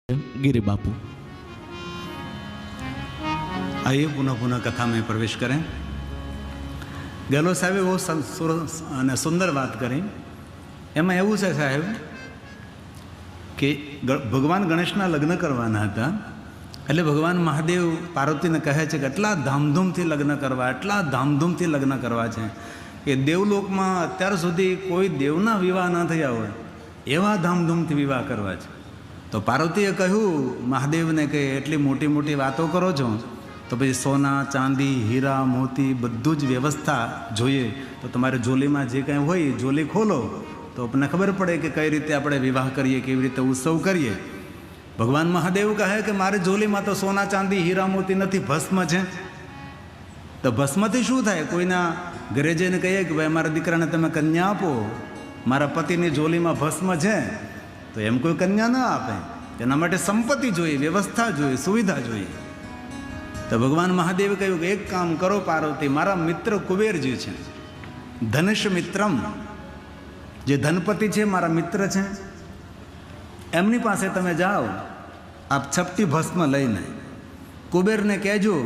गिरी बापू आइए पुनः पुनः कथा में प्रवेश करें। गहलोत साहेबे બહુ અને સુંદર વાત કરી। એમાં એવું છે સાહેબ કે ભગવાન ગણેશના લગ્ન કરવાના હતા, એટલે ભગવાન મહાદેવ પાર્વતીને કહે છે કે એટલા ધામધૂમથી લગ્ન કરવા, એટલા ધામધૂમથી લગ્ન કરવા છે કે દેવલોકમાં અત્યાર સુધી કોઈ દેવના વિવાહ ન થયા હોય એવા ધામધૂમથી વિવાહ કરવા છે। તો પાર્વતીએ કહ્યું મહાદેવને કે એટલી મોટી મોટી વાતો કરો છો તો પછી સોના ચાંદી હીરા મોતી બધું જ વ્યવસ્થા જોઈએ, તો તમારે જોલીમાં જે કંઈ હોય જોલી ખોલો તો આપણને ખબર પડે કે કઈ રીતે આપણે વિવાહ કરીએ, કેવી રીતે ઉત્સવ કરીએ। ભગવાન મહાદેવ કહે કે મારે જોલીમાં તો સોના ચાંદી હીરા મોતી નથી, ભસ્મ છે। તો ભસ્મથી શું થાય? કોઈના ઘરે જઈને કહીએ કે ભાઈ મારા દીકરાને તમે કન્યા આપો, મારા પતિની જોલીમાં ભસ્મ છે, તો એમ કોઈ કન્યા ન આપે। તેના માટે સંપત્તિ જોઈએ, વ્યવસ્થા જોઈએ, સુવિધા જોઈએ। તો ભગવાન મહાદેવે કહ્યું કે એક કામ કરો પાર્વતી, મારા મિત્ર કુબેરજી છે, ધનુષ મિત્રમ, જે ધનપતિ છે મારા મિત્ર છે, એમની પાસે તમે જાઓ, આપ છપટી ભસ્મ લઈને કુબેરને કહેજો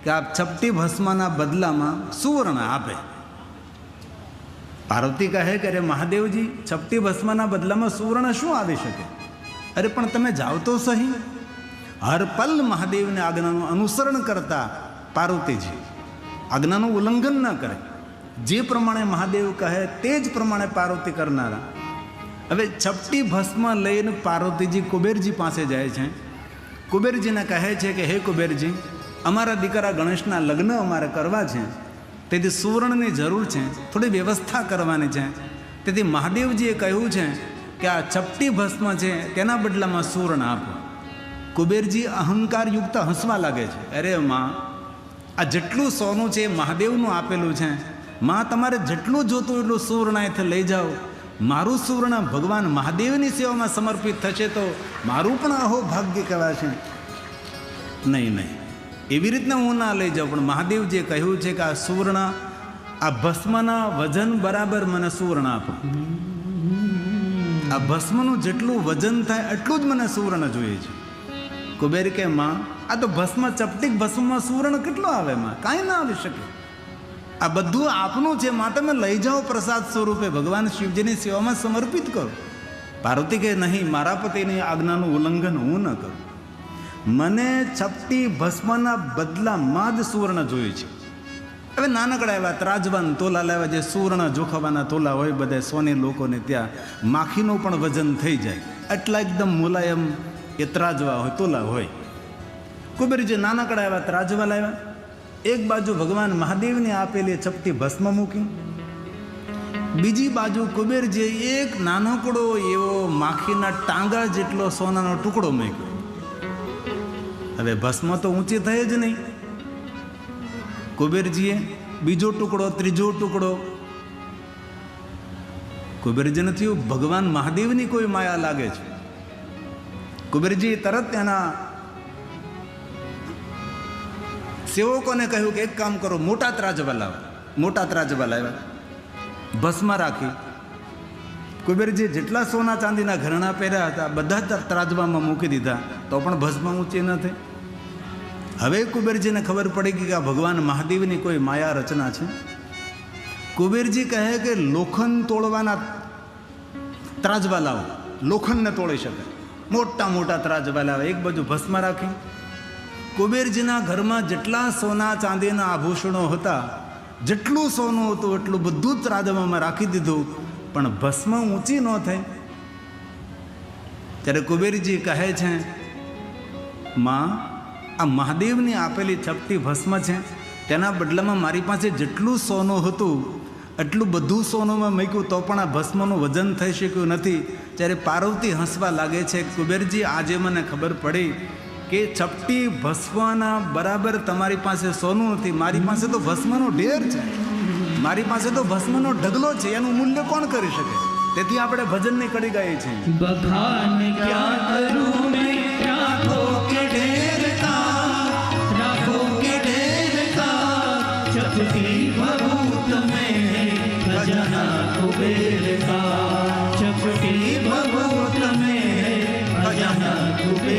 કે આપ છપટી ભસ્મના બદલામાં સુવર્ણ આપે। પાર્વતી કહે કે અરે મહાદેવજી, છપટી ભસ્મના બદલામાં સુવર્ણ શું આવી શકે? અરે પણ તમે જાઓ તો સહી। હર પલ મહાદેવને આજ્ઞાનું અનુસરણ કરતા પાર્વતીજી આજ્ઞાનું ઉલ્લંઘન ન કરે, જે પ્રમાણે મહાદેવ કહે તે જ પ્રમાણે પાર્વતી કરનારા। હવે છપટી ભસ્મ લઈને પાર્વતીજી કુબેરજી પાસે જાય છે। કુબેરજીને કહે છે કે હે કુબેરજી, અમારા દીકરા ગણેશના લગ્ન અમારે કરવા છે, તેથી સુવર્ણની જરૂર છે, થોડી વ્યવસ્થા કરવાની છે। તેથી મહાદેવજીએ કહ્યું છે કે આ છપટી ભસ્મ છે તેના બદલામાં સુવર્ણ આપો। કુબેરજી અહંકારયુક્ત હસવા લાગે છે। અરે માં, આ જેટલું સોનું છે એ મહાદેવનું આપેલું છે, માં તમારે જેટલું જોતું એટલું સુવર્ણ અહીંથી લઈ જાઓ, મારું સુવર્ણ ભગવાન મહાદેવની સેવામાં સમર્પિત થશે તો મારું પણ અહો ભાગ્ય કહેવાશે। નહીં નહીં, એવી રીતના હું ના લઈ જાઉં, પણ મહાદેવજીએ કહ્યું છે કે આ સુવર્ણ, આ ભસ્મના વજન બરાબર મને સુવર્ણ આપો। આ ભસ્મનું જેટલું વજન થાય એટલું જ મને સુવર્ણ જોઈએ છે। કુબેર કે માં, આ તો ભસ્મ, ચપટી ભસ્મમાં સુવર્ણ કેટલું આવે માં? કાંઈ ના આવી શકે। આ બધું આપનું છે માં, તમે લઈ જાઓ પ્રસાદ સ્વરૂપે, ભગવાન શિવજીની સેવામાં સમર્પિત કરો। પાર્વતી કે નહીં, મારા પતિની આજ્ઞાનું ઉલ્લંઘન હું ન કરું, મને છપટી ભસ્મના બદલામાં જ સુવર્ણ જોઈએ છે। હવે નાનકડા એવા ત્રાજવાન તોલા લાવ્યા, જે સુવર્ણ જોખવાના તોલા હોય બધા સોની લોકોને ત્યાં, માખીનું પણ વજન થઈ જાય એટલા એકદમ મુલાયમ એ ત્રાજવા હોય, તોલા હોય। કુબેરજી નાનકડા એવા ત્રાજવા લાવ્યા, એક બાજુ ભગવાન મહાદેવની આપેલી છપટી ભસ્મ મૂકી, બીજી બાજુ કુબેરજીએ એક નાનકડો એવો માખીના ટાંગા જેટલો સોનાનો ટુકડો મૂક્યો। હવે ભસ્મ તો ઊંચી થઈ જ નહીં। કુબેરજીએ બીજો ટુકડો, ત્રીજો ટુકડો, કુબેરજીને થયું ભગવાન મહાદેવની કોઈ માયા લાગે છે। કુબેરજી તરત એના સેવકોને કહ્યું કે એક કામ કરો, મોટા ત્રાજવા લાવો। મોટા ત્રાજવા લાવ્યા, ભસ્મ રાખી। કુબેરજી જેટલા સોના ચાંદીના ઘરેણા પહેર્યા હતા બધા જ ત્રાજવામાં મૂકી દીધા, તો પણ ભસ્મ ઊંચી ન થઈ। હવે કુબેરજીને ખબર પડી ગઈ કે આ ભગવાન મહાદેવની કોઈ માયા રચના છે। કુબેરજી કહે કે લોખંડ તોડવાના ત્રાજવા લાવો, લોખંડને તોડી શકે। મોટા મોટા ત્રાજવા લાવે, એક બાજુ ભસ્મ રાખી। કુબેરજીના ઘરમાં જેટલા સોના ચાંદીના આભૂષણો હતા, જેટલું સોનું હતું એટલું બધું જ ત્રાજવામાં રાખી દીધું, પણ ભસ્મ ઊંચી ન થઈ। ત્યારે કુબેરજી કહે છે, માં, આ મહાદેવની આપેલી છપટી ભસ્મ છે, તેના બદલામાં મારી પાસે જેટલું સોનું હતું એટલું બધું સોનુંમાં મૂક્યું તો પણ આ ભસ્મનું વજન થઈ શક્યું નથી। ત્યારે પાર્વતી હસવા લાગે છે, કુબેરજી આજે મને ખબર પડી કે છપટી ભસ્મના બરાબર તમારી પાસે સોનું નથી, મારી પાસે તો ભસ્મનો ઢેર છે, મારી પાસે તો ભસ્મનો ઢગલો છે, એનું મૂલ્ય કોણ કરી શકે? તેથી આપણે ભજનની કડી ગાઈએ છીએ, બખાન ક્યાં કરું મેં, રાખો કે ઢેર કા, રાખો કે ઢેર કા, છપટી ભભૂત મેં ખજાના કુબેર કા, છપટી ભભૂત મેં ખજાના કુબેર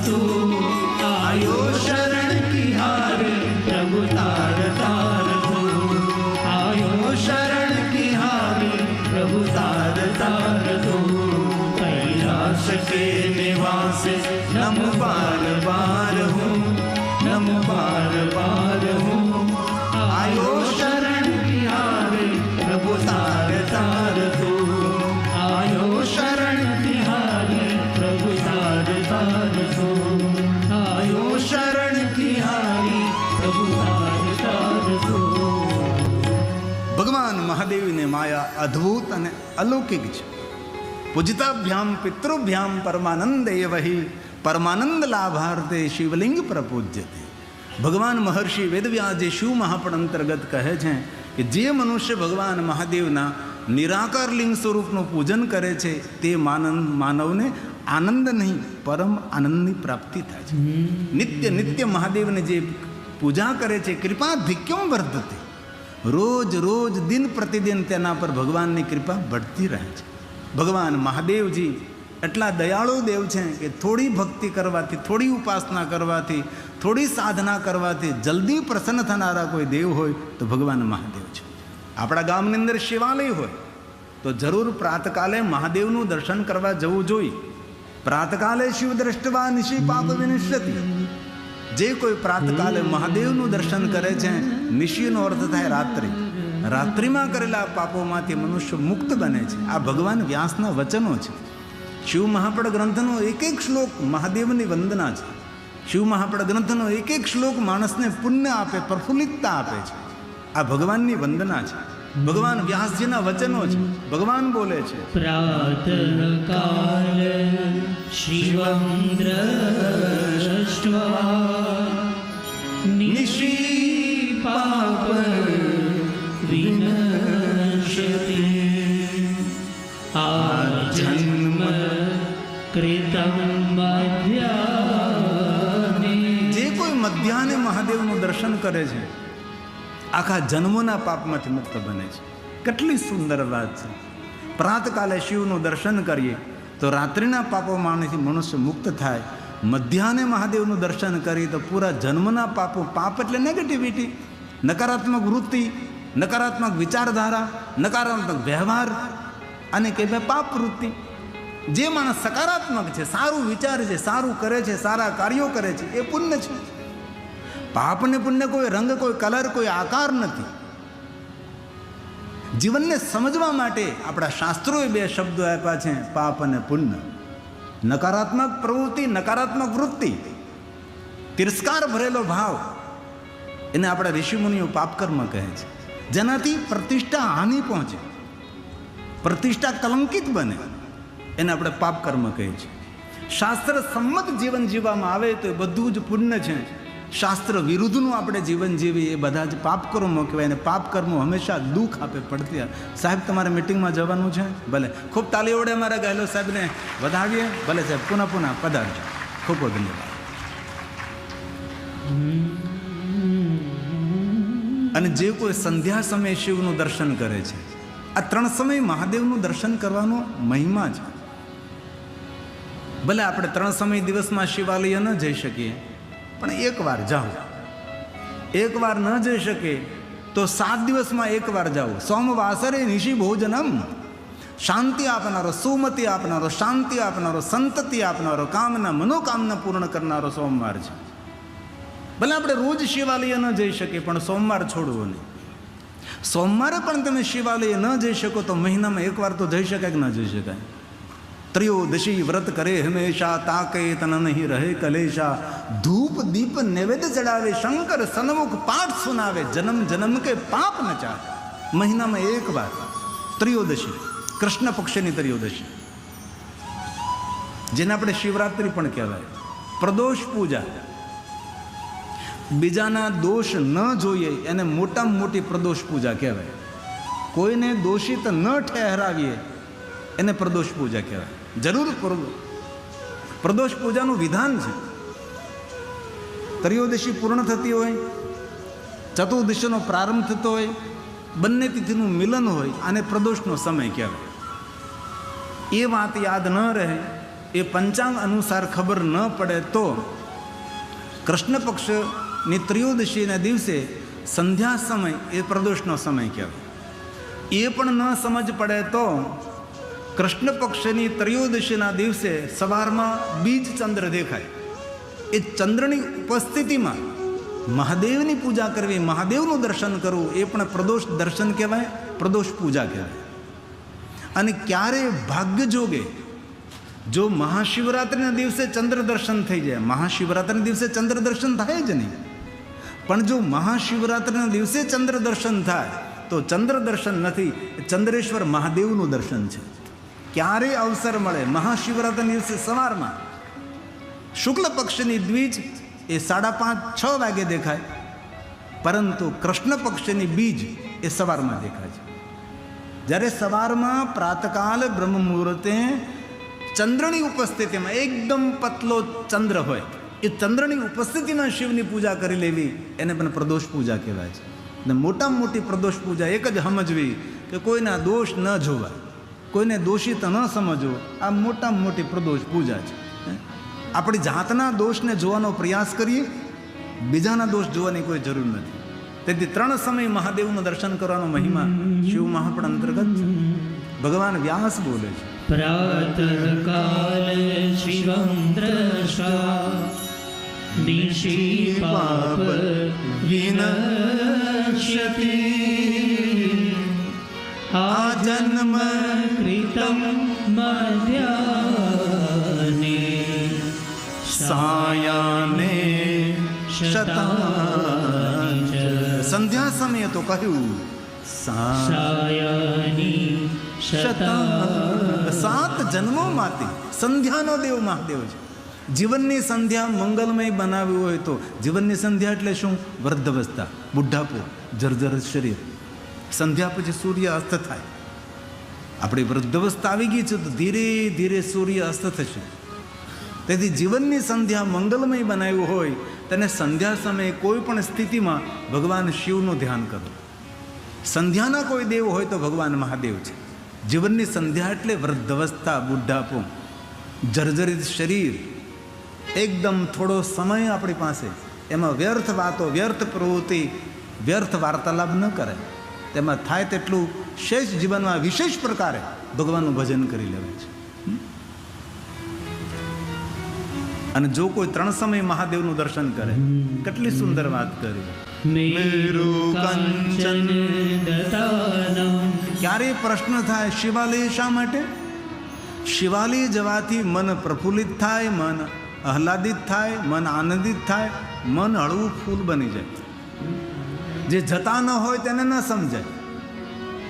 तू आयो शरण की हार प्रभु तार तार तू आयो शरण की हार प्रभु तार तार तू कैलाश के निवास नम बार बार हूँ नम बार बार हूँ आयो शरण की हार प्रभु तार तार तू आयो शरण की हार प्रभु तार तार तू आयो शरण की हारी प्रभु तार तार तू ભગવાન મહાદેવની માયા અદ્ભુત અને અલૌકિક છે. પૂજિતાભ્યામ પિતૃભ્યામ પરમાનંદ એ વહી પરમાનંદ લાભાર્થે શિવલિંગ પ્રપૂજ્યતે. ભગવાન મહર્ષિ વેદવ્યાસજી શિવ મહાપણ અંતર્ગત કહે છે કે જે મનુષ્ય ભગવાન મહાદેવના નિરાકાર લિંગ સ્વરૂપનું પૂજન કરે છે તે માનવને આનંદ નહીં પરમ આનંદની પ્રાપ્તિ થાય છે. નિત્ય નિત્ય મહાદેવને જે પૂજા કરે છે કૃપાધિક્યમ વર્ધતે. રોજ રોજ દિન પ્રતિદિન તેના પર ભગવાનની કૃપા बढ़તી રહે છે. ભગવાન મહાદેવજી એટલા દયાળુ દેવ છે કે થોડી ભક્તિ કરવાથી થોડી ઉપાસના કરવાથી થોડી સાધના કરવાથી જલ્દી પ્રસન્ન થનારા કોઈ દેવ હોય તો ભગવાન મહાદેવ છે. આપણા ગામની અંદર શિવાલય હોય તો જરૂર પ્રાતકાલે મહાદેવનું દર્શન કરવા જવું જોઈએ. પ્રાતકાલે શિવ દ્રષ્ટવા નિશી પાપ વિનિશ્યતિ. જે કોઈ પ્રાતકાલે મહાદેવનું દર્શન કરે છે નિશીનો અર્થ થાય રાત્રિ. રાત્રિમાં કરેલા પાપોમાંથી મનુષ્ય મુક્ત બને છે. આ ભગવાન વ્યાસના વચનો છે. શિવ મહાપડ ગ્રંથનો એક એક શ્લોક મહાદેવની વંદના છે. શિવ મહાપડ ગ્રંથનો એક એક શ્લોક માણસને પુણ્ય આપે પ્રફુલ્લિતતા આપે છે. આ ભગવાનની વંદના છે. ભગવાન વ્યાસજીના વચનો છે. ભગવાન બોલે છે પ્રાતઃ કાલ શિવં દ્રષ્ટવા નિશી પાપ વિનશ્યતિ આજન્મ કૃતં મધ્યાહ્ને. જે કોઈ મધ્યાહ્ને મહાદેવનું દર્શન કરે છે આખા જન્મોના પાપમાંથી મુક્ત બને છે. કેટલી સુંદર વાત છે. પ્રાતકાલે શિવનું દર્શન કરીએ તો રાત્રિના પાપોમાંથી મનુષ્ય મુક્ત થાય. મધ્યાહ્ને મહાદેવનું દર્શન કરીએ તો પૂરા જન્મના પાપો, પાપ એટલે નેગેટિવિટી, નકારાત્મક વૃત્તિ, નકારાત્મક વિચારધારા, નકારાત્મક વ્યવહાર અને કે ભાઈ પાપ વૃત્તિ. જે માણસ સકારાત્મક છે, સારું વિચારે છે, સારું કરે છે, સારા કાર્યો કરે છે એ પુણ્ય છે. પાપ ને પુણ્ય કોઈ રંગ, કોઈ કલર, કોઈ આકાર નથી. જીવનને સમજવા માટે આપણા શાસ્ત્રોએ બે શબ્દો આપ્યા છે, પાપ અને પુણ્ય. નકારાત્મક પ્રવૃત્તિ, નકારાત્મક વૃત્તિ, તિરસ્કાર ભરેલો ભાવ, એને આપણા ઋષિમુનિઓ પાપકર્મ કહે છે. જેનાથી પ્રતિષ્ઠા હાનિ પહોંચે, પ્રતિષ્ઠા કલંકિત બને, એને આપણે પાપકર્મ કહીએ છીએ. શાસ્ત્ર સંમત જીવન જીવવામાં આવે તો એ બધું જ પુણ્ય છે. શાસ્ત્ર વિરુદ્ધનું આપણે જીવન જીવીએ એ બધા જ પાપકર્મો કહેવાય. અને પાપકર્મો હંમેશા દુઃખ આપે, પડતી. સાહેબ તમારે મિટિંગમાં જવાનું છે? ભલે. ખૂબ તાલી વડે અમારા ગહેલો સાહેબને વધાવીએ. ભલે સાહેબ, પુનઃ પુનઃ પધારજો. ખૂબ ખૂબ ધન્યવાદ. અને જે કોઈ સંધ્યા સમયે શિવનું દર્શન કરે છે, આ 3 સમય મહાદેવનું દર્શન કરવાનો મહિમા છે. ભલે આપણે 3 સમય દિવસમાં શિવાલય ન જઈ શકીએ, પણ એકવાર જાઓ. એકવાર ન જઈ શકે તો 7 દિવસમાં એકવાર જાઓ. સોમવાસરે નિશી ભોજનમ. શાંતિ આપનારો, સુમતિ આપનારો, શાંતિ આપનારો, સંતતિ આપનારો, કામના મનોકામના પૂર્ણ કરનારો સોમવાર છે. ભલે આપણે રોજ શિવાલય ન જઈ શકીએ પણ સોમવાર છોડવો નહીં. સોમવારે પણ તમે શિવાલય ન જઈ શકો તો મહિનામાં એકવાર તો જઈ શકાય કે ન જઈ શકાય? ત્રયોદશી વ્રત કરે હંમેશા, તાકે તન નહીં રહે કલેશા. ધૂપ દીપ નૈવેદ્ય ચડાવે, શંકર સન્મુખ પાઠ સુનાવે, જન્મ જન્મ કે પાપ ન ચાલે. મહિનામાં એકવાર ત્રયોદશી, કૃષ્ણ પક્ષની ત્રયોદશી, જેને આપણે શિવરાત્રિ પણ કહેવાય. પ્રદોષ પૂજા, બીજાના દોષ ન જોઈએ એને મોટામાં મોટી પ્રદોષ પૂજા કહેવાય. કોઈને દોષિત ન ઠહેરાવીએ એને પ્રદોષ પૂજા કહેવાય. જરૂર પ્રદોષ પૂજાનું વિધાન છે. ત્રયોદશી પૂર્ણ થતી હોય, ચતુર્દશીનો પ્રારંભ થતો હોય, બંને તિથિનું મિલન હોય, આને પ્રદોષનો સમય કહેવાય. એ વાત યાદ ન રહે એ પંચાંગ અનુસાર ખબર ન પડે તો કૃષ્ણ પક્ષની ત્રયોદશીના દિવસે સંધ્યા સમય એ પ્રદોષનો સમય કહેવાય. એ પણ ન સમજ પડે તો કૃષ્ણ પક્ષની ત્રયોદશીના દિવસે સવારમાં બીજ ચંદ્ર દેખાય. એ ચંદ્રની ઉપસ્થિતિમાં મહાદેવની પૂજા કરવી, મહાદેવનું દર્શન કરવું એ પણ પ્રદોષ દર્શન કહેવાય, પ્રદોષ પૂજા કહેવાય. અને ક્યારે ભાગ્ય જોગે જો મહાશિવરાત્રિના દિવસે ચંદ્ર દર્શન થઈ જાય, મહાશિવરાત્રિના દિવસે ચંદ્ર દર્શન થાય જ નહીં, પણ જો મહાશિવરાત્રિના દિવસે ચંદ્ર દર્શન થાય તો ચંદ્ર દર્શન નથી, ચંદ્રેશ્વર મહાદેવનું દર્શન છે. ક્યારે અવસર મળે મહાશિવરાત્રિના દિવસે સવારમાં શુક્લ પક્ષની દ્વિજ એ 5:30-6 વાગે દેખાય, પરંતુ કૃષ્ણ પક્ષની બીજ એ સવારમાં દેખાય છે. જ્યારે સવારમાં પ્રાતકાલ બ્રહ્મ મુહૂર્તે ચંદ્રની ઉપસ્થિતિમાં એકદમ પતલો ચંદ્ર હોય, એ ચંદ્રની ઉપસ્થિતિમાં શિવની પૂજા કરી લેવી એને પણ પ્રદોષ પૂજા કહેવાય છે. ને મોટામાં મોટી પ્રદોષ પૂજા એક જ સમજવી કે કોઈના દોષ ન જોવા, કોઈને દોષિત ન સમજવો, આ મોટામાં મોટી પ્રદોષ પૂજા છે. આપણી જાતના દોષને જોવાનો પ્રયાસ કરીએ, બીજાના દોષ જોવાની કોઈ જરૂર નથી. તેથી 3 સમય મહાદેવનું દર્શન કરવાનો મહિમા શિવ મહાપણ અંતર્ગત છે. ભગવાન વ્યાસ બોલે છે, પ્રાતઃકાલે શિવં દ્રષ્ટા નિશી પાપ વિનશ્યતિ આજન્મ કૃતં મધ્યાહ્ને સાયાને શતાનિ. સંધ્યા સમયે તો કહ્યું સાયાની શતાનિ. 7 જન્મોમાંથી સંધ્યાનો દેવ મહાદેવ છે. જીવનની સંધ્યા મંગલમય બનાવી હોય તો જીવનની સંધ્યા એટલે શું? વૃદ્ધાવસ્થા, બુઢાપો, જર્જર શરીર. સંધ્યા પછી સૂર્ય અસ્ત થાય. આપણી વૃદ્ધાવસ્થા આવી ગઈ છે તો ધીરે ધીરે સૂર્ય અસ્ત થશે. તેથી જીવનની સંધ્યા મંગલમય બનાવ્યું હોય તેને સંધ્યા સમયે કોઈ પણ સ્થિતિમાં ભગવાન શિવનું ધ્યાન કરો. સંધ્યાના કોઈ દેવ હોય તો ભગવાન મહાદેવ છે. જીવનની સંધ્યા એટલે વૃદ્ધાવસ્થા, બુઢાપો, જર્જરિત શરીર, એકદમ થોડો સમય આપણી પાસે, એમાં વ્યર્થ વાતો, વ્યર્થ પ્રવૃત્તિ, વ્યર્થ વાર્તાલાપ ન કરે. તેમાં થાય તેટલું શેષ જીવનમાં વિશેષ પ્રકારે ભગવાનનું ભજન કરી લેવાય છે. અને જો કોઈ 3 સમય મહાદેવનું દર્શન કરે, કેટલી સુંદર વાત કરી. મેરુ કાંચન દતાનમ. ક્યારેય પ્રશ્ન થાય શિવાલય શા માટે? શિવાલય જવાથી મન પ્રફુલ્લિત થાય, મન આહલાદિત થાય, મન આનંદિત થાય, મન હળવું ફૂલ બની જાય. જે જતા ન હોય તેને ન સમજાય.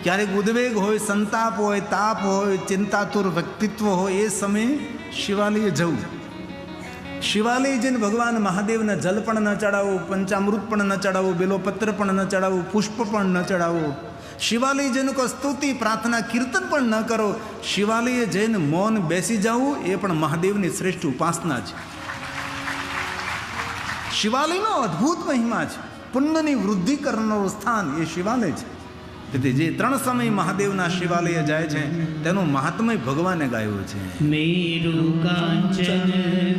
ક્યારેક ઉદ્વેગ હોય, સંતાપ હોય, તાપ હોય, ચિંતાતુર વ્યક્તિત્વ હોય, એ સમયે શિવાલય જવું. શિવાલય જઈને ભગવાન મહાદેવને જલ પણ ન ચડાવવું, પંચામૃત પણ ન ચડાવવું, બેલોપત્ર પણ ન ચડાવવું, પુષ્પ પણ ન ચડાવવું. શિવાલય જઈને કોઈ સ્તુતિ, પ્રાર્થના, કીર્તન પણ ન કરો. શિવાલય જઈને મૌન બેસી જવું એ પણ મહાદેવની શ્રેષ્ઠ ઉપાસના છે. શિવાલયનો અદ્ભુત મહિમા છે. પુણ્યની વૃદ્ધિ કરનારું સ્થાન એ શિવાલય છે. તેથી જે 3 સમય મહાદેવના શિવાલય જાય છે તેનું મહાત્મય ભગવાને ગાયું છે. મેરુ કાંચન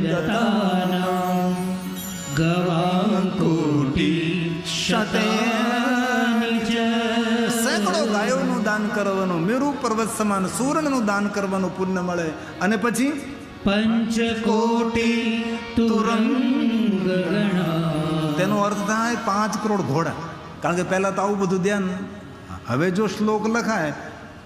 દતાનમ ગવાકોટી શતાનિ ચ. સેંકડો ગાયોનું દાન કરવાનું, મેરુ પર્વત સમાન સૂર્યનું દાન કરવાનું પુણ્ય મળે. અને પછી પંચકોટી તુરંગગણા. તેનો અર્થ થાય 5 કરોડ ઘોડા. કારણ કે પહેલાં તો આવું બધું ધ્યાન, હવે જો શ્લોક લખાય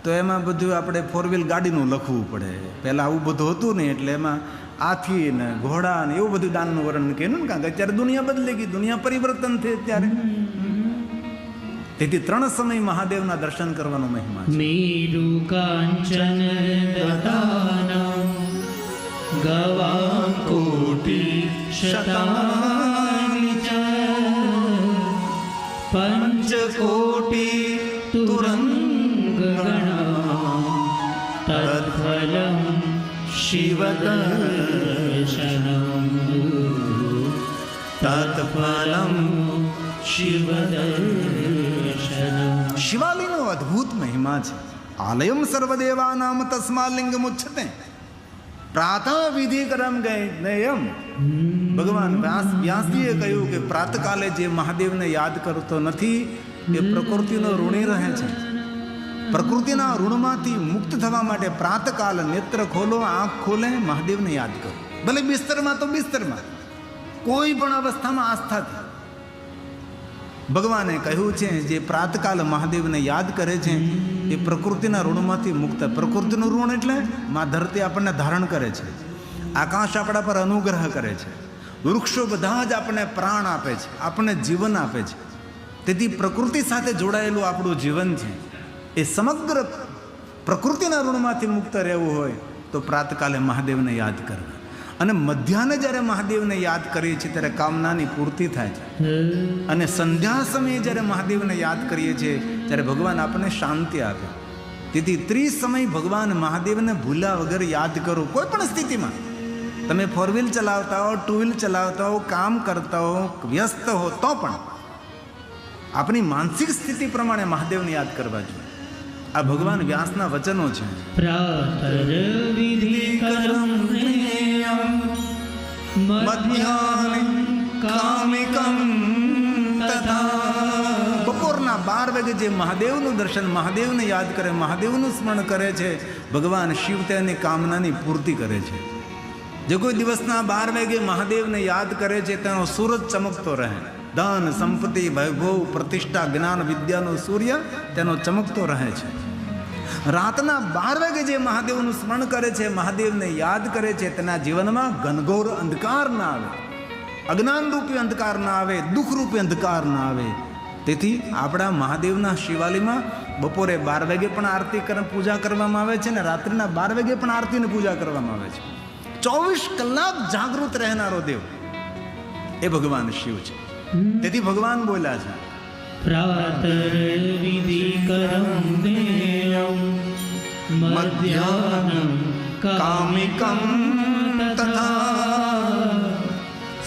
તો એમાં બધું આપણે 4-વ્હીલ ગાડીનું લખવું પડે. પહેલાં આવું બધું હતું નહીં, એટલે એમાં હાથી ને ઘોડા ને એવું બધું દાનનું વર્ણન કર્યું ને. કારણ કે અત્યારે દુનિયા બદલી ગઈ, દુનિયા પરિવર્તન થઈ અત્યારે. તેથી 3 સમય મહાદેવના દર્શન કરવાનો મહિમા છે. મેરુ કાંચન દતાનમ ગવાકોટી શતાનિ ચ પંચકોટી તુરંગગણા તત્ફલં શિવદર્શનમ તત્ફલં શિવદર્શનમ. શિવાલયનો અદ્ભુત મહિમા છે. આલયમ સર્વદેવાનામ તસ્માલિંગમ ઉચ્ચતે. પ્રાતઃ વિધિ કરમ ગઈ એમ ભગવાન વ્યાસજીએ કહ્યું કે પ્રાતકાલે જે મહાદેવને યાદ કરતો નથી એ પ્રકૃતિનો ઋણી રહે છે. પ્રકૃતિના ઋણમાંથી મુક્ત થવા માટે પ્રાતકાલ નેત્ર ખોલો, આંખ ખોલે, મહાદેવને યાદ કરો. ભલે બિસ્તરમાં તો બિસ્તરમાં, કોઈ પણ અવસ્થામાં આસ્થાથી. ભગવાને કહ્યું છે જે પ્રાતકાલ મહાદેવને યાદ કરે છે એ પ્રકૃતિના ઋણમાંથી મુક્ત. પ્રકૃતિનું ઋણ એટલે મા ધરતી આપણને ધારણ કરે છે, આકાશ આપણા પર અનુગ્રહ કરે છે, વૃક્ષો બધા જ આપણને પ્રાણ આપે છે, આપણને જીવન આપે છે. તેથી પ્રકૃતિ સાથે જોડાયેલું આપણું જીવન છે. એ સમગ્ર પ્રકૃતિના ઋણમાંથી મુક્ત રહેવું હોય તો પ્રાતકાલે મહાદેવને યાદ કરવા. અને મધ્યાહને જ્યારે મહાદેવને યાદ કરીએ છીએ ત્યારે કામનાની પૂર્તિ થાય છે. અને સંધ્યા સમયે જ્યારે મહાદેવને યાદ કરીએ છીએ ત્યારે ભગવાન આપણને શાંતિ આપે. તેથી ત્રિસમય ભગવાન મહાદેવને ભૂલ્યા વગર યાદ કરો. કોઈ પણ સ્થિતિમાં તમે 4 વ્હીલ ચલાવતા હો, 2 વ્હીલ ચલાવતા હો, કામ કરતા હો, વ્યસ્ત હો, તો પણ આપણી માનસિક સ્થિતિ પ્રમાણે મહાદેવને યાદ કરવા જોઈએ. આ ભગવાન વ્યાસના વચનો છે. પ્રાતર્વિધિ કરમ જ્ઞેયં મધ્યાહ્ને કામિકં તથા. બપોરના 12 વાગે જે મહાદેવનું દર્શન, મહાદેવને યાદ કરે, મહાદેવનું સ્મરણ કરે છે, ભગવાન શિવ તેની કામનાની પૂર્તિ કરે છે. જે કોઈ દિવસના 12 વાગે મહાદેવને યાદ કરે છે તેનો સૂરજ ચમકતો રહે. ધન, સંપત્તિ, વૈભવ, પ્રતિષ્ઠા, જ્ઞાન, વિદ્યાનો સૂર્ય તેનો ચમકતો રહે છે. રાતના 12 વાગે જે મહાદેવનું સ્મરણ કરે છે, મહાદેવને યાદ કરે છે, તેના જીવનમાં ઘનઘોર અંધકાર ના આવે, અજ્ઞાનરૂપી અંધકાર ના આવે, દુઃખરૂપી અંધકાર ના આવે. તેથી આપણા મહાદેવના શિવાલયમાં બપોરે 12 વાગે પણ આરતી પૂજા કરવામાં આવે છે, ને રાત્રિના 12 વાગે પણ આરતીની પૂજા કરવામાં આવે છે. 24 કલાક જાગૃત રહેનારો દેવ એ ભગવાન શિવ છે. તેથી ભગવાન બોલ્યા છે પ્રાતર્વિધિ કરમ જ્ઞેયં મધ્યાહ્નં કામિકં તથા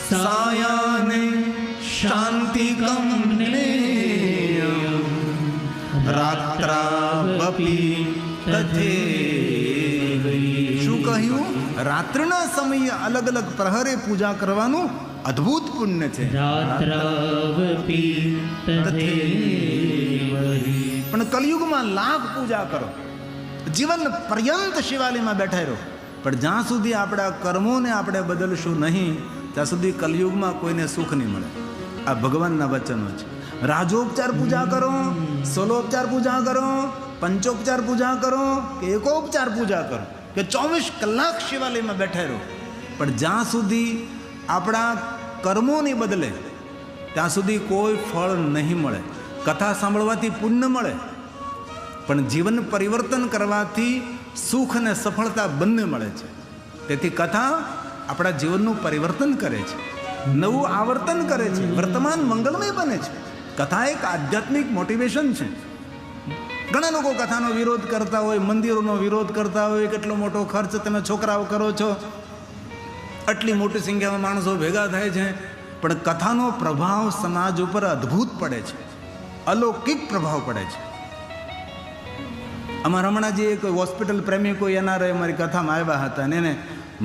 સાયાહ્ને શાંતિકં જ્ઞેયં રાત્રાવપી તથૈવ. શું કહ્યું? રાત્રિના સમયે અલગ અલગ પ્રહરે પૂજા કરવાનું અદ્ભુત પુણ્ય છે. રાત્રાવપી તથૈવ. પણ કલયુગમાં લાખ પૂજા કરો, જીવન પર્યંત શિવાલયમાં બેઠા રહો, પણ જ્યાં સુધી આપણા કર્મોને આપણે બદલશું નહીં ત્યાં સુધી કલયુગમાં કોઈને સુખ નહીં મળે. આ ભગવાનના વચનો છે. રાજોપચાર પૂજા કરો, સોલોપચાર પૂજા કરો, પંચોપચાર પૂજા કરો કે એકોપચાર પૂજા કરો કે 24 કલાક શિવાલયમાં બેઠા રહો, પણ જ્યાં સુધી આપણા કર્મો નહીં બદલે ત્યાં સુધી કોઈ ફળ નહીં મળે. કથા સાંભળવાથી પુણ્ય મળે, પણ જીવન પરિવર્તન કરવાથી સુખ અને સફળતા બંને મળે છે. તેથી કથા આપણા જીવનનું પરિવર્તન કરે છે, નવું આવર્તન કરે છે, વર્તમાન મંગલમય બને છે. કથા એક આધ્યાત્મિક મોટિવેશન છે. ઘણા લોકો કથાનો વિરોધ કરતા હોય, મંદિરોનો વિરોધ કરતા હોય, કેટલો મોટો ખર્ચ તમે છોકરાઓ કરો છો, આટલી મોટી સંખ્યામાં માણસો ભેગા થાય છે, પણ કથાનો પ્રભાવ સમાજ ઉપર અદ્ભુત પડે છે, અલૌકિક પ્રભાવ પડે છે. અમારા હમણાં જે કોઈ હોસ્પિટલ પ્રેમી કોઈ એનઆરઆઈ અમારી કથામાં આવ્યા હતા અને એને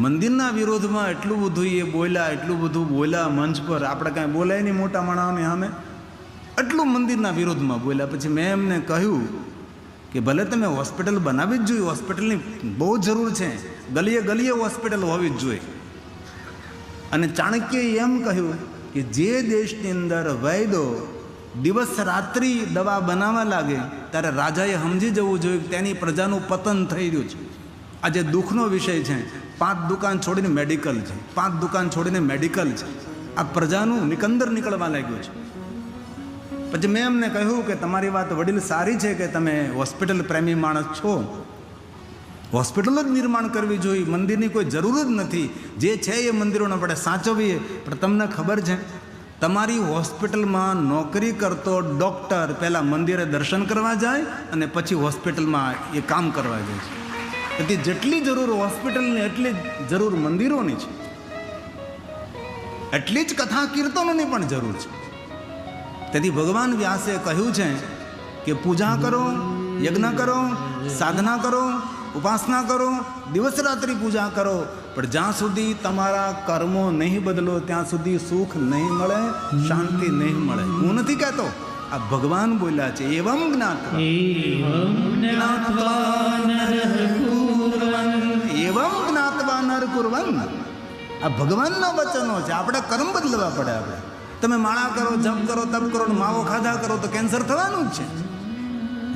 મંદિરના વિરોધમાં એટલું બધું એ બોલ્યા, એટલું બધું બોલ્યા મંચ પર. આપણે કાંઈ બોલાય નહીં મોટા માણસોને સામે, એટલું મંદિરના વિરોધમાં બોલ્યા. પછી મેં એમને કહ્યું કે ભલે તમે હોસ્પિટલ બનાવી જ જોઈએ, હોસ્પિટલની બહુ જરૂર છે, ગલીએ ગલીએ હોસ્પિટલ હોવી જ જોઈએ. અને ચાણક્યએ એમ કહ્યું કે જે દેશની અંદર વૈદો દિવસ રાત્રિ દવા બનાવવા લાગે ત્યારે રાજાએ સમજી જવું જોઈએ કે તેની પ્રજાનું પતન થઈ રહ્યું છે. આજે દુઃખનો વિષય છે. 5 દુકાન છોડીને મેડિકલ છે, 5 દુકાન છોડીને મેડિકલ છે. આ પ્રજાનું નિકંદર નીકળવા લાગ્યું છે. પછી મેં એમને કહ્યું કે તમારી વાત વડીલ સારી છે કે તમે હોસ્પિટલ પ્રેમી માણસ છો, હોસ્પિટલ જ નિર્માણ કરવી જોઈએ, મંદિરની કોઈ જરૂર જ નથી. જે છે એ મંદિરોને આપણે સાચવીએ. પણ તમને ખબર છે તમારી હોસ્પિટલમાં નોકરી કરતો ડૉક્ટર પહેલાં મંદિરે દર્શન કરવા જાય અને પછી હોસ્પિટલમાં એ કામ કરવા જાય છે. તેથી જેટલી જરૂર હોસ્પિટલની એટલી જ જરૂર મંદિરોની છે, એટલી જ કથા કીર્તનોની પણ જરૂર છે. તેથી ભગવાન વ્યાસે કહ્યું છે કે પૂજા કરો, યજ્ઞ કરો, સાધના કરો, ઉપાસના કરો, દિવસ રાત્રિ પૂજા કરો, પણ જ્યાં સુધી તમારા કર્મો નહીં બદલો ત્યાં સુધી સુખ નહીં મળે, શાંતિ નહીં મળે. હું નથી કહેતો, આ ભગવાન બોલ્યા છે. એવમ જ્ઞાત્વા એવમ જ્ઞાત્વા નર કુર્વન. આ ભગવાનના વચનો છે. આપણે કર્મ બદલવા પડે. આપણે તમે માળા કરો, જપ કરો, તપ કરો, માવો ખાધા કરો તો કેન્સર થવાનું જ છે.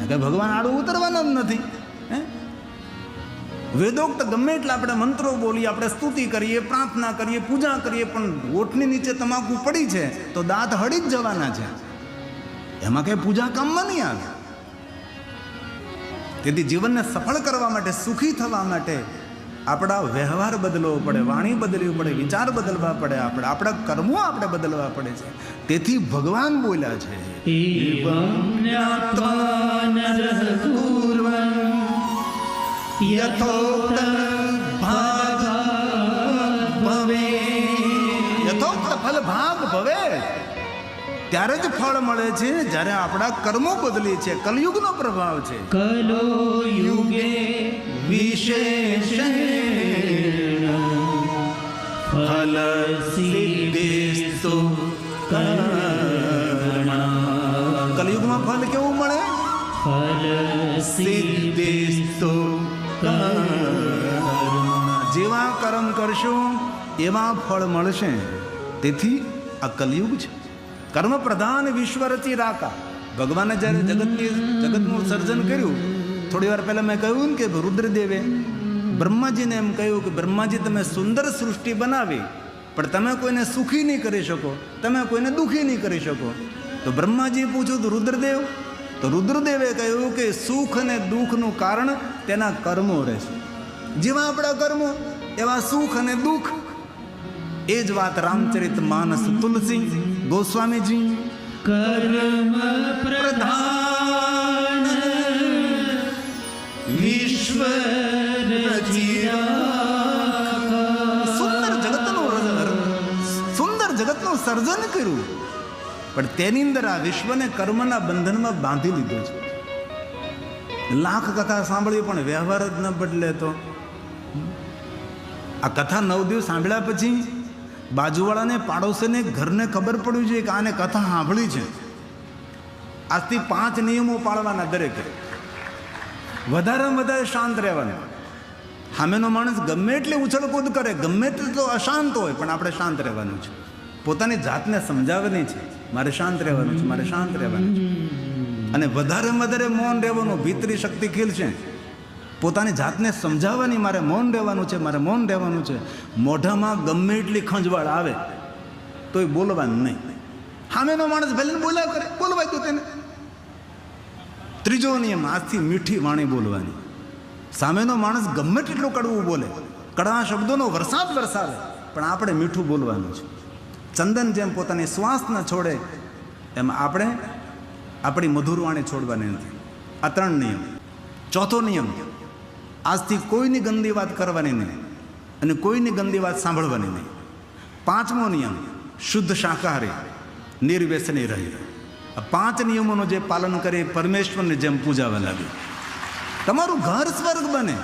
કે ભગવાન આડું ઉતરવાનું જ નથી. વેદોક્ત ગમે એટલા આપણે મંત્રો બોલીએ, આપણે સ્તુતિ કરીએ, પ્રાર્થના કરીએ, પૂજા કરીએ, પણ ઓઠની નીચે તમાકુ પડી છે તો દાંત હળી જ જવાના છે. એમાં કઈ પૂજા કામમાં નહીં આવે. તેથી જીવનને સફળ કરવા માટે, સુખી થવા માટે આપણા વ્યવહાર બદલવો પડે, વાણી બદલવી પડે, વિચાર બદલવા પડે, આપણા કર્મો આપણે બદલવા પડે છે. તેથી ભગવાન બોલ્યા છે યથોક્ત ફલ ભાગ ભવે. ત્યારે જ ફળ મળે છે જ્યારે આપણા કર્મો બદલી છે. કલયુગનો પ્રભાવ છે. કલયુગે વિશેષેણ ફલ સિદ્ધિસ્તુ કર્મણા. કલયુગમાં ફલ કેવું મળે? ફલ સિદ્ધિસ્તુ જેવા કર્મ કરશો એવા ફળ મળશે. તેથી આ કલયુગ છે. કર્મ પ્રધાન વિશ્વ રચી રાકા. ભગવાને જ્યારે જગતનું સર્જન કર્યું, થોડી વાર પહેલા મેં કહ્યું ને કે રુદ્રદેવે બ્રહ્માજીને એમ કહ્યું કે બ્રહ્માજી તમે સુંદર સૃષ્ટિ બનાવી, પણ તમે કોઈને સુખી નહીં કરી શકો, તમે કોઈને દુઃખી નહીં કરી શકો. તો બ્રહ્માજી પૂછ્યું તો રુદ્રદેવ, તો રુદ્રદેવે કહ્યું કે સુખ અને દુઃખનું કારણ તેના કર્મો રહેશે. જેવા આપણા કર્મો એવા સુખ અને દુઃખ. એ જ વાત રામચરિત માનસ તુલસી ગોસ્વામીજી કર્મ પ્રધાન વિશ્વ સુંદર જગતનું સર્જન કર્યું, પણ તેની અંદર આ વિશ્વને કર્મના બંધનમાં બાંધી લીધું છે. લાખ કથા સાંભળી પણ વ્યવહાર જ ન બદલે તો. આ કથા 9 દિવસ સાંભળ્યા પછી બાજુવાળાને, પાડોશીને, ઘરને ખબર પડવી જોઈએ કે આને કથા સાંભળી છે. આજથી 5 નિયમો પાળવાના દરેકે. વધારેમાં વધારે શાંત રહેવાનું. સામેનો માણસ ગમે એટલી ઉછળકૂદ કરે, ગમે તેટલો અશાંત હોય, પણ આપણે શાંત રહેવાનું છે. પોતાની જાતને સમજાવવાની છે, મારે શાંત રહેવાનું છે, મારે શાંત રહેવાનું છે. અને વધારેમાં વધારે મૌન રહેવાનું. ભીતરી શક્તિ ખીલશે. પોતાની જાતને સમજાવવાની, મારે મૌન રહેવાનું છે, મારે મૌન રહેવાનું છે. મોઢામાં ગમે એટલી ખંજવાળ આવે તોય બોલવાનું નહીં. સામેનો માણસ ભલે બોલ્યા કરે, બોલવાય તો તેને. ત્રીજો નિયમ, આજથી મીઠી વાણી બોલવાની. સામેનો માણસ ગમે તેટલું કડવું બોલે, કડવા શબ્દોનો વરસાદ વરસાવે, પણ આપણે મીઠું બોલવાનું છે. ચંદન જેમ પોતાની શ્વાસ ન છોડે એમ આપણે આપણી મધુર વાણી છોડવાની નથી. આ 3 નિયમ. ચોથો નિયમ, આજથી કોઈની ગંદી વાત કરવાની નહીં અને કોઈની ગંદી વાત સાંભળવાની નહીં. 5મો નિયમ, શુદ્ધ શાકાહારી, નિર્વ્યસની રહી. આ 5 નિયમોનું જે પાલન કરે પરમેશ્વરને જેમ પૂજાવા લાગે. તમારું ઘર સ્વર્ગ બને,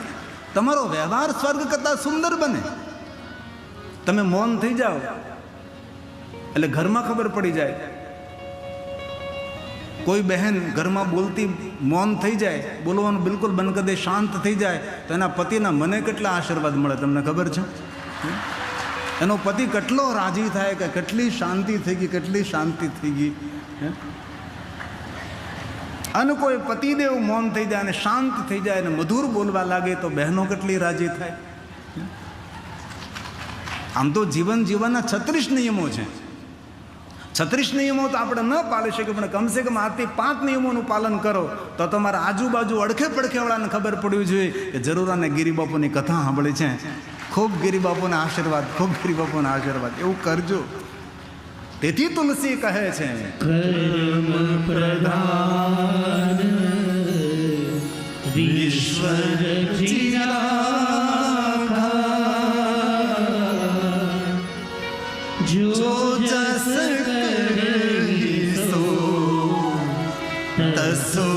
તમારો વ્યવહાર સ્વર્ગ કરતાં સુંદર બને. તમે મૌન થઈ જાઓ એટલે ઘરમાં ખબર પડી જાય. કોઈ બહેન ઘરમાં બોલતી મૌન થઈ જાય, બોલવાનું બિલકુલ બંધ કરી દે, શાંત થઈ જાય, તો એના પતિના મને કેટલા આશીર્વાદ મળે તમને ખબર છે? એનો પતિ કેટલો રાજી થાય કે કેટલી શાંતિ થઈ ગઈ, કેટલી શાંતિ થઈ ગઈ. અને કોઈ પતિદેવ મૌન થઈ જાય અને શાંત થઈ જાય અને મધુર બોલવા લાગે તો બહેનો કેટલી રાજી થાય. આમ તો જીવન જીવવાના 36 નિયમો છે. 36 નિયમો તો આપણે ન પાળી શકીએ, પણ કમસે કમ આજથી 5 નિયમોનું પાલન કરો તો તમારા આજુબાજુ અડખે પડખેવાળાને ખબર પડવી જોઈએ કે જરૂર આને ગિરિબાપુની કથા સાંભળી છે. ખૂબ ગિરિબાપુના આશીર્વાદ, ખૂબ ગિરિબાપુના આશીર્વાદ. એવું કરજો. તેથી તુલસી કહે છે કર્મ પ્રધાન વિશ્વ જો જસ કરીસો તસો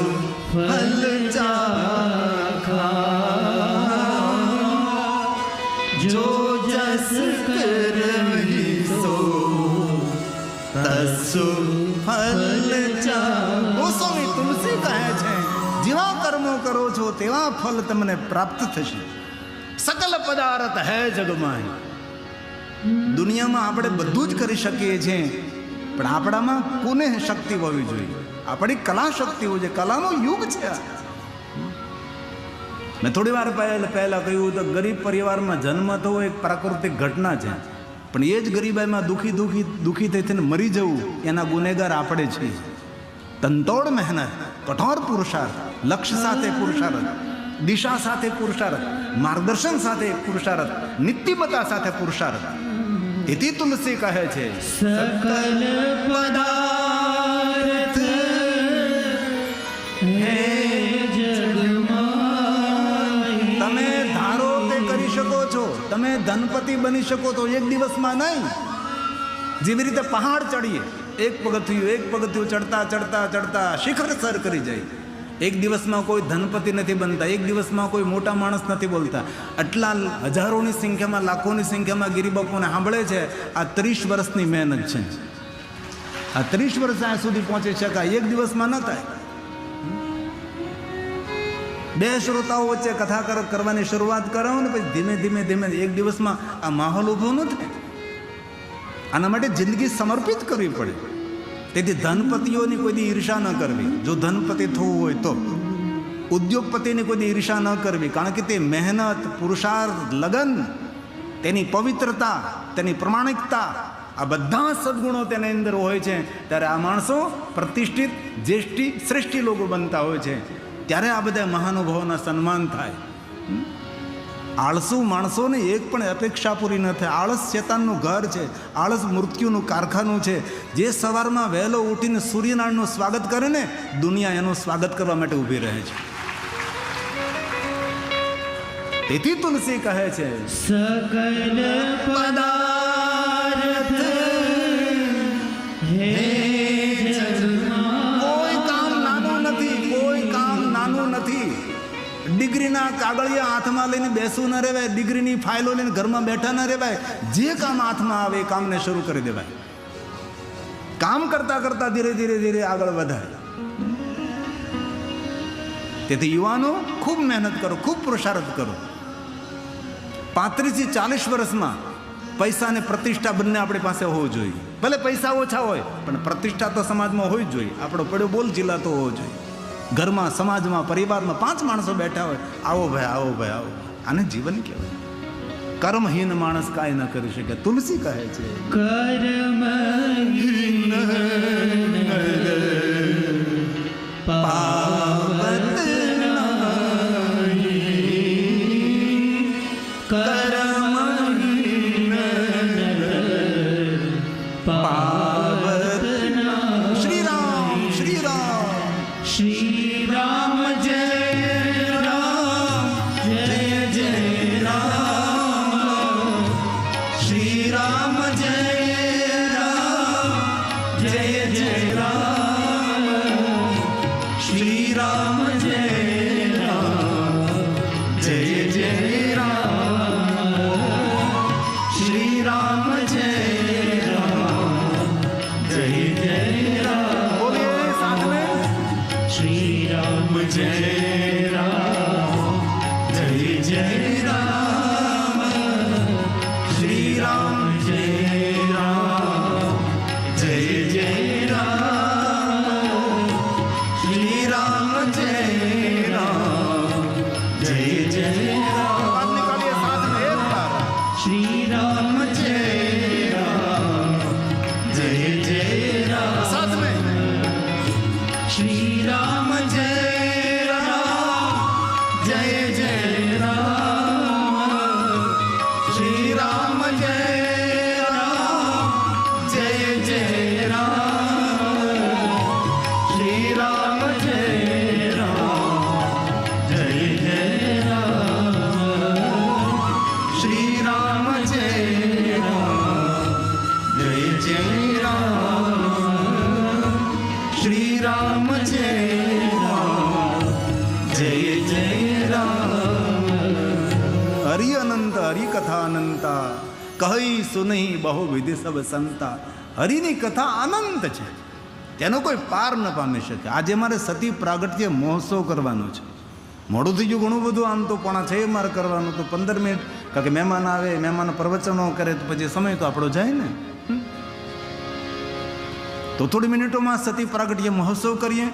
ફલ ચાખા. સુફલ ગોસ્વામી તુલસી કહે છે જેવા કર્મો કરો છો તેવા ફલ તમને પ્રાપ્ત થશે. સકલ પદાર્થ હે જગમાં. દુનિયામાં આપણે બધું જ કરી શકીએ છીએ, પણ આપણામાં કોને શક્તિ હોવી જોઈએ? આપણી કલા શક્તિ હોય છે. કલાનો યુગ છે. મેં થોડી વાર પહેલા કહ્યું તો ગરીબ પરિવારમાં જન્મ થવો એક પ્રાકૃતિક ઘટના છે, પણ એ જ ગરીબાઈમાં દુઃખી થઈને મરી જવું એના ગુનેગાર આપણે છીએ. તનતોડ મહેનત, કઠોર પુરુષાર્થ, લક્ષ્ય સાથે પુરુષાર્થ, દિશા સાથે પુરુષાર્થ, માર્ગદર્શન સાથે પુરુષાર્થ, નિત્યમતા સાથે પુરુષાર્થ. તેથી તુલસી કહે છે સકલ પદાર્થ હે જગમાં. તમે ધારો તે કરી શકો છો, તમે ધનપતિ બની શકો છો, એક દિવસમાં નહીં. જેવી રીતે પહાડ ચડીએ, એક પગથિયું ચડતા ચડતા ચડતા શિખર સર કરી જાય. એક દિવસમાં કોઈ ધનપતિ નથી બનતા, એક દિવસમાં કોઈ મોટા માણસ નથી બોલતા. આટલા હજારોની સંખ્યામાં, લાખોની સંખ્યામાં ગિરિબાપુને સાંભળે છે. આ 30 વર્ષની મહેનત છે. આ 30 વર્ષ આ સુધી પહોંચી શકાય, એક દિવસમાં ન થાય. બે શ્રોતાઓ વચ્ચે કથા કરવાની શરૂઆત કરો ને પછી ધીમે ધીમે ધીમે એક દિવસમાં આ માહોલ ઊભો ન થાય. આના માટે જિંદગી સમર્પિત કરવી પડે. તેથી ધનપતિઓની કોઈ દી ઈર્ષા ન કરવી. જો ધનપતિ થવું હોય તો ઉદ્યોગપતિની કોઈ દી ઈર્ષા ન કરવી, કારણ કે તે મહેનત, પુરુષાર્થ, લગન, તેની પવિત્રતા, તેની પ્રમાણિકતા, આ બધા સદગુણો તેની અંદર હોય છે. ત્યારે આ માણસો પ્રતિષ્ઠિત, જ્યેષ્ઠી, શ્રેષ્ઠી લોકો બનતા હોય છે. ત્યારે આ બધા મહાનુભાવોના સન્માન થાય. આળસુ માણસોને એક પણ અપેક્ષા પૂરી ન થાય. આળસ શેતાનનું ઘર છે, આળસ મૃત્યુનું કારખાનું છે. જે સવારમાં વહેલો ઉઠીને સૂર્યનારાયણનું સ્વાગત કરે ને, દુનિયા એનું સ્વાગત કરવા માટે ઊભી રહે છે. તેથી તુલસી કહે છે સકલ પદાર્થ હે જગમાં. કોઈ કામ નાનું નથી, કોઈ કામ નાનું નથી. ડિગ્રીના કાગળિયા હાથમાં લઈને બેસવું ન રહેવાય, ડિગ્રીની ફાઇલો લઈને ઘરમાં બેઠા ન રહેવાય. જે કામ હાથમાં આવે એ કામને શરૂ કરી દેવાય. કામ કરતા કરતા ધીરે ધીરે ધીરે આગળ વધાય. તેથી યુવાનો ખૂબ મહેનત કરો, ખૂબ પુરુષાર્થ કરો. 35 થી 40 વર્ષમાં પૈસા અને પ્રતિષ્ઠા બંને આપણી પાસે હોવું જોઈએ. ભલે પૈસા ઓછા હોય પણ પ્રતિષ્ઠા તો સમાજમાં હોવી જ જોઈએ. આપણો પડ્યો બોલ જિલ્લા તો હોવો જોઈએ. ઘરમાં, સમાજમાં, પરિવારમાં 5 માણસો બેઠા હોય, આવો ભાઈ, આવો ભાઈ, આવો. આને જીવન કહેવાય. કર્મહીન માણસ કાંઈ ન કરી શકે. તુલસી કહે છે કર્મહીન પાવત નહીં. કર્મહીન પાવત નહીં. શ્રી રામ, શ્રી રામ, શ્રી રામ જય રામ, જય જય રામ. શ્રી રામ જય રામ, જય જય રામ. શ્રી રામ જય રામ, જય જય રામ. શ્રી રામ જય રામ, જય જય રામ. બોલીએ સાથ में. શ્રી રામ જય રામ, જય જય રામ. શ્રી રામ જય રામ, જય જય રામ. શ્રી રામ જય રામ, જય જય રામ. हाथ निकालिए साथ में एक बार. શ્રી રામ જય રામ, જય જય રામ. साथ में. શ્રી રામ જય રામ, જય જય રામ. શ્રી રામ જય રામ, જય જય રામ. શ્રી રામ જય રામ, જય જય રામ. શ્રી રામ જય રામ, જય જય રામ. શ્રી રામ જય રામ, જય જય રામ. હરિ અનંત હરિ કથા અનંતા, કહી સુનહી બહુ વિધિ સબ સંતા. હરિની કથા અનંત છે, તેનો કોઈ પાર ન પામી શકે. આજે મારે સતી પ્રાગટ્ય મહોત્સવ કરવાનો છે. મોડું થઈ ગયું ઘણું બધું, આમ તો 6:45 મારે કરવાનું તો 15 મિનિટ, કારણ કે મહેમાન આવે, મહેમાન પ્રવચનો કરે તો પછી સમય તો આપણો જાય ને. તો થોડી મિનિટોમાં સતી પ્રાગટ્ય મહોત્સવ કરીએ.